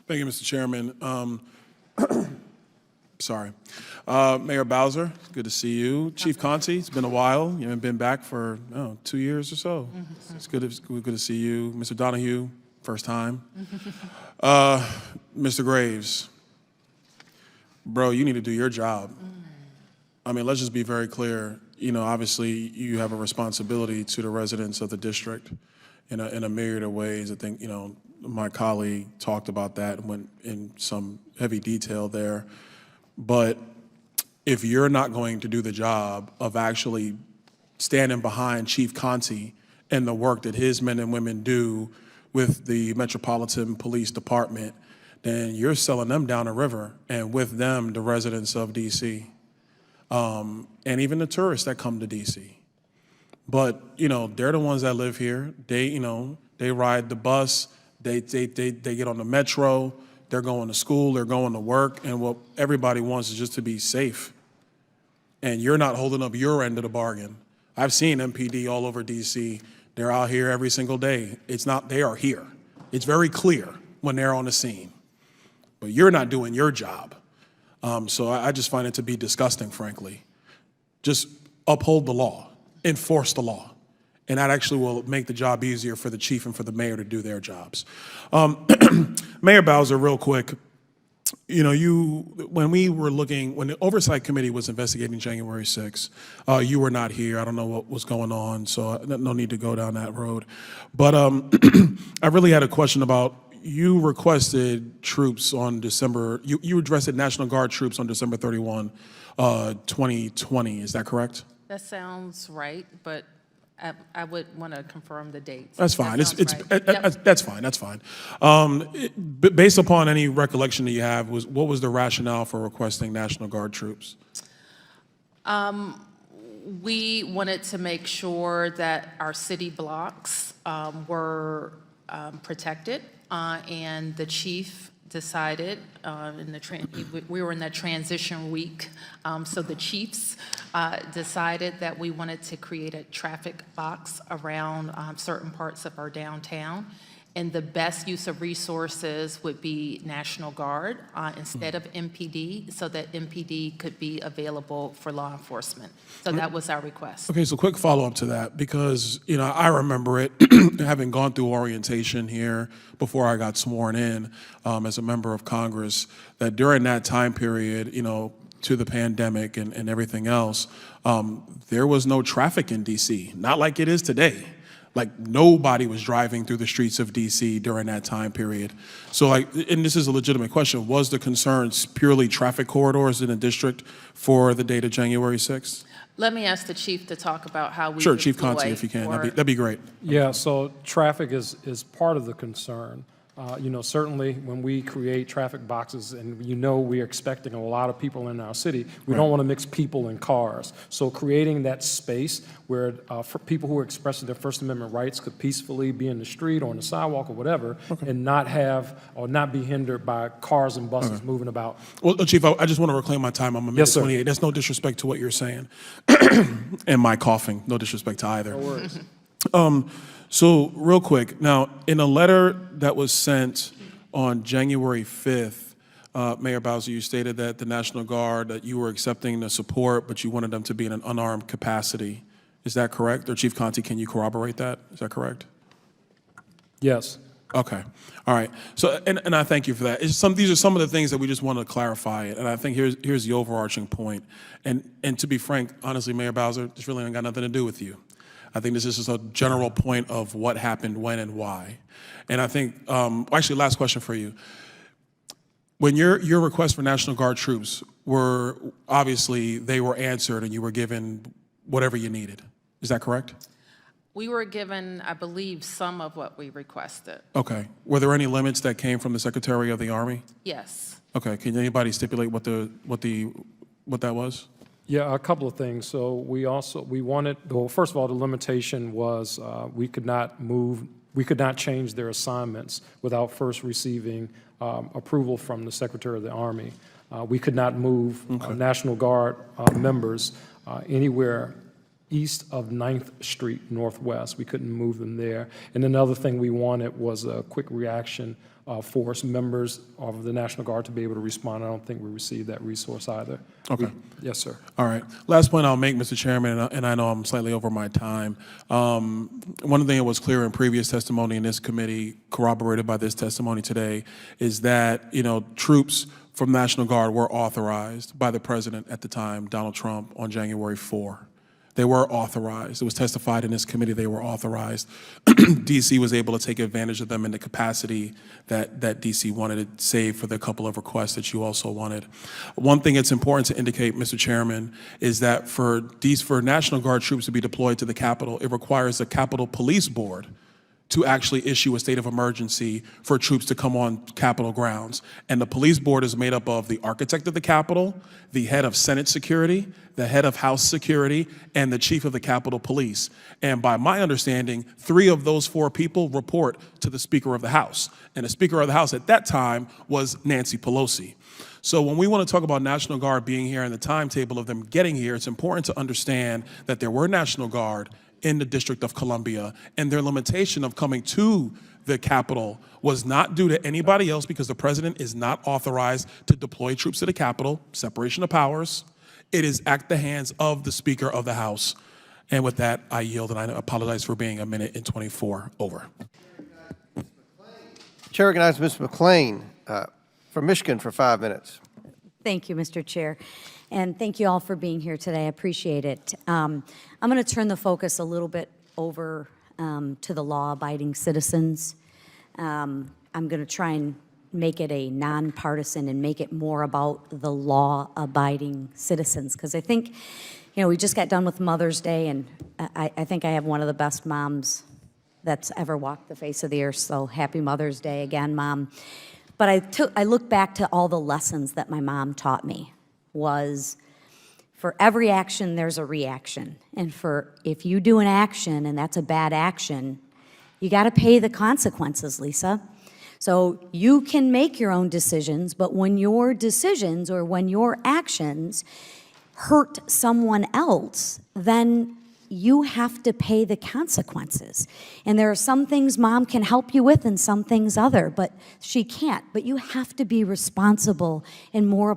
Thank you, Mr. Chairman. Sorry. Mayor Bowser, good to see you. Chief Conti, it's been a while. You haven't been back for 2 years or so. It's good to see you. Mr. Donahue, first time. Mr. Graves, bro, you need to do your job. I mean, let's just be very clear. You know, obviously, you have a responsibility to the residents of the district in a myriad of ways. I think, my colleague talked about that and went in some heavy detail there. But if you're not going to do the job of actually standing behind Chief Conti and the work that his men and women do with the Metropolitan Police Department, then you're selling them down the river, and with them, the residents of D.C. And even the tourists that come to D.C. But, they're the ones that live here. They ride the bus, they get on the metro, they're going to school, they're going to work, and what everybody wants is just to be safe. And you're not holding up your end of the bargain. I've seen MPD all over D.C. They're out here every single day. They are here. It's very clear when they're on the scene. But you're not doing your job. So I just find it to be disgusting, frankly. Just uphold the law, enforce the law. And that actually will make the job easier for the chief and for the mayor to do their jobs. Mayor Bowser, real quick, when the Oversight Committee was investigating January 6th, you were not here. I don't know what was going on, so no need to go down that road. But I really had a question about, you requested troops on you addressed National Guard troops on December 31, 2020, is that correct? That sounds right, but I would want to confirm the dates. That's fine. Yep. That's fine. That's fine. Based upon any recollection that you have, what was the rationale for requesting National Guard troops? We wanted to make sure that our city blocks were protected, and the chief decided we were in that transition week, so the chiefs decided that we wanted to create a traffic box around certain parts of our downtown, and the best use of resources would be National Guard instead of MPD, so that MPD could be available for law enforcement. So that was our request. Okay, so quick follow-up to that, because I remember it having gone through orientation here before I got sworn in as a member of Congress, that during that time period, to the pandemic and everything else, there was no traffic in DC, not like it is today. Like, nobody was driving through the streets of DC during that time period. So, and this is a legitimate question, was the concerns purely traffic corridors in the district for the date of January 6th? Let me ask the chief to talk about how we Sure, Chief Conti, if you can, that'd be great. Yeah, so traffic is part of the concern. Certainly when we create traffic boxes and we're expecting a lot of people in our city, we don't want to mix people and cars. So creating that space where for people who are expressing their First Amendment rights could peacefully be in the street or on the sidewalk or whatever, and not be hindered by cars and buses moving about. Well, Chief, I just want to reclaim my time. I'm a minute 28. That's no disrespect to what you're saying. And my coughing, no disrespect to either. No worries. So real quick, now in a letter that was sent on January 5th, Mayor Bowser, you stated that the National Guard, that you were accepting the support, but you wanted them to be in an unarmed capacity. Is that correct? Or Chief Conti, can you corroborate that? Is that correct? Yes. Okay. All right. So, and I thank you for that. These are some of the things that we just want to clarify. And I think here's the overarching point. And to be frank, honestly, Mayor Bowser, this really ain't got nothing to do with you. I think this is just a general point of what happened, when, and why. And I think, actually, last question for you. When your request for National Guard troops obviously they were answered and you were given whatever you needed. Is that correct? We were given, I believe, some of what we requested. Okay. Were there any limits that came from the Secretary of the Army? Yes. Okay. Can anybody stipulate what that was? Yeah, a couple of things. So we wanted, well, first of all, the limitation was we could not change their assignments without first receiving approval from the Secretary of the Army. We could not move National Guard members anywhere east of 9th Street Northwest. We couldn't move them there. And another thing we wanted was a quick reaction force members of the National Guard to be able to respond. I don't think we received that resource either. Okay. Yes, sir. All right. Last point I'll make, Mr. Chairman, and I know I'm slightly over my time. One thing that was clear in previous testimony in this committee, corroborated by this testimony today, is that, troops from National Guard were authorized by the president at the time, Donald Trump, on January 4. They were authorized. It was testified in this committee they were authorized. D.C. was able to take advantage of them in the capacity that D.C. wanted to save for the couple of requests that you also wanted. One thing it's important to indicate, Mr. Chairman, is that for National Guard troops to be deployed to the Capitol, it requires a Capitol Police Board to actually issue a state of emergency for troops to come on Capitol grounds. And the police board is made up of the architect of the Capitol, the head of Senate security, the head of House security, and the chief of the Capitol Police. And by my understanding, 3 of those 4 people report to the Speaker of the House. And the Speaker of the House at that time was Nancy Pelosi. So when we want to talk about National Guard being here and the timetable of them getting here, it's important to understand that there were National Guard in the District of Columbia, and their limitation of coming to the Capitol was not due to anybody else, because the president is not authorized to deploy troops to the Capitol, separation of powers. It is at the hands of the Speaker of the House. And with that, I yield, and I apologize for being 1:24 over. Chair recognizes Mr. McLean from Michigan for 5 minutes. Thank you, Mr. Chair. And thank you all for being here today. I appreciate it. I'm going to turn the focus a little bit over to the law-abiding citizens. I'm going to try and make it a nonpartisan and make it more about the law-abiding citizens, because I think, we just got done with Mother's Day, and I think I have one of the best moms that's ever walked the face of the earth, so happy Mother's Day again, Mom. But I look back to all the lessons that my mom taught me. Was for every action, there's a reaction. And if you do an action and that's a bad action, you got to pay the consequences, Lisa. So you can make your own decisions, but when your decisions or when your actions hurt someone else, then you have to pay the consequences. And there are some things Mom can help you with and some things but she can't. But you have to be responsible and more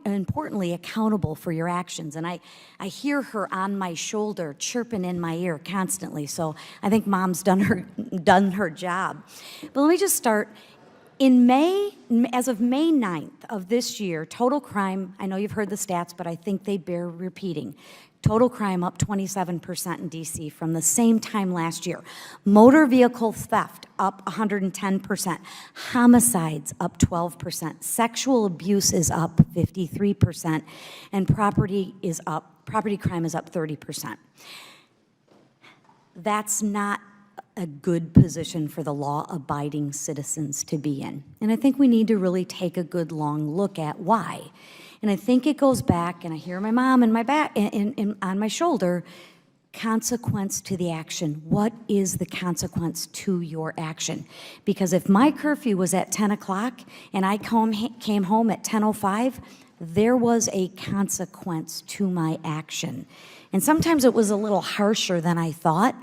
importantly, accountable for your actions. And I hear her on my shoulder chirping in my ear constantly. So I think Mom's done her job. But let me just start. In May, as of May 9th of this year, total crime, I know you've heard the stats, but I think they bear repeating. Total crime up 27% in D.C. from the same time last year. Motor vehicle theft up 110%. Homicides up 12%. Sexual abuse is up 53%. And property crime is up 30%. That's not a good position for the law-abiding citizens to be in. And I think we need to really take a good long look at why. And I think it goes back, and I hear my mom in my back, on my shoulder, consequence to the action. What is the consequence to your action? Because if my curfew was at 10 o'clock and I came home at 10:05, there was a consequence to my action. And sometimes it was a little harsher than I thought,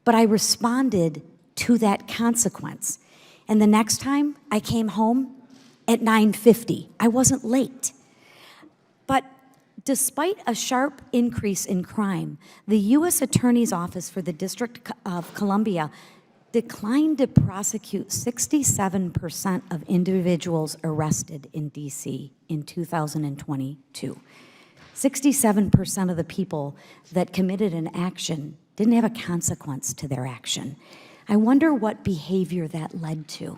but I responded to that consequence. And the next time I came home at 9:50, I wasn't late. But despite a sharp increase in crime, the U.S. Attorney's Office for the District of Columbia declined to prosecute 67% of individuals arrested in D.C. in 2022. 67% of the people that committed an action didn't have a consequence to their action. I wonder what behavior that led to.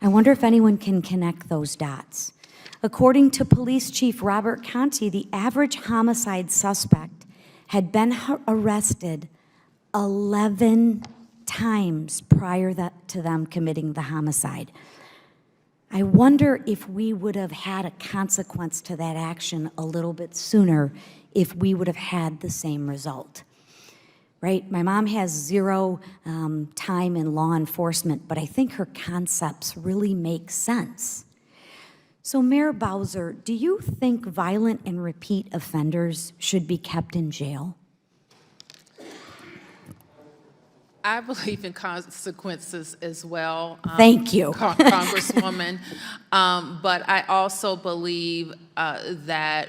I wonder if anyone can connect those dots. According to Police Chief Robert Conti, the average homicide suspect had been arrested 11 times prior to them committing the homicide. I wonder if we would have had a consequence to that action a little bit sooner if we would have had the same result. Right? My mom has zero time in law enforcement, but I think her concepts really make sense. So Mayor Bowser, do you think violent and repeat offenders should be kept in jail? I believe in consequences as well. Thank you. Congresswoman. But I also believe that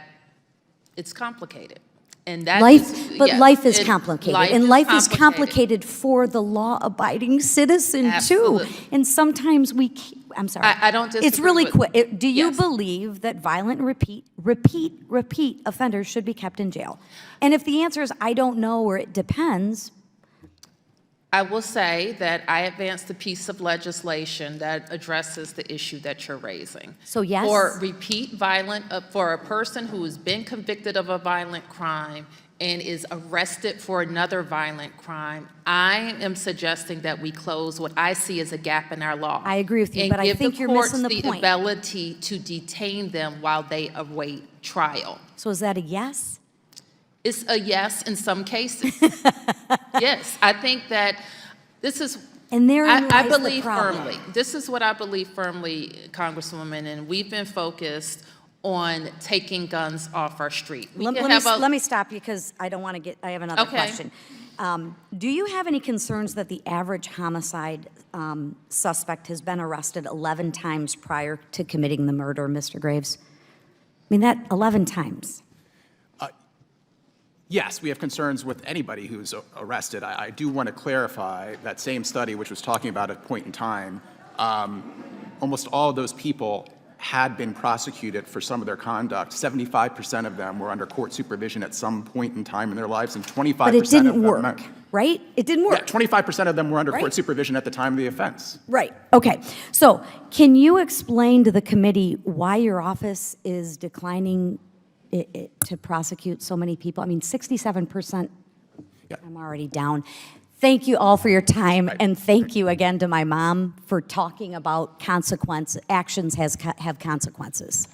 it's complicated. And that is, But yes, life is it- complicated, life and is life is complicated for the law-abiding citizen, too. Absolutely. And sometimes I'm sorry. I don't It's disagree really with- quick. Do you Yes. believe that violent and repeat offenders should be kept in jail? And if the answer is, I don't know, or it depends, I will say that I advanced a piece of legislation that addresses the issue that you're raising. So yes? For repeat violent, for a person who has been convicted of a violent crime and is arrested for another violent crime, I am suggesting that we close what I see as a gap in our law. I agree with you, but I think you're missing the And give the point. courts the ability to detain them while they await trial. so is that a yes? It's a yes in some cases. Yes, I think that this is, And therein I lies the believe problem. firmly, this is what I believe firmly, Congresswoman, and we've been focused on taking guns off our street. We can have a- Let me stop you because I don't want to get, I have another Okay. question. Do you have any concerns that the average homicide suspect has been arrested 11 times prior to committing the murder, Mr. Graves? I mean, that 11 times. Yes, we have concerns with anybody who's arrested. I do want to clarify that same study, which was talking about a point in time, almost all of those people had been prosecuted for some of their conduct. 75% of them were under court supervision at some point in time in their lives, and 25% But it of them... didn't work, right? It didn't Yeah, work. 25% of them were under Right. court supervision at the time of the offense. Right, okay. So can you explain to the committee why your office is declining to prosecute so many people? I mean, 67%, Yeah. I'm already down. Thank you all for your time, and thank you again to my mom for talking about actions have consequences.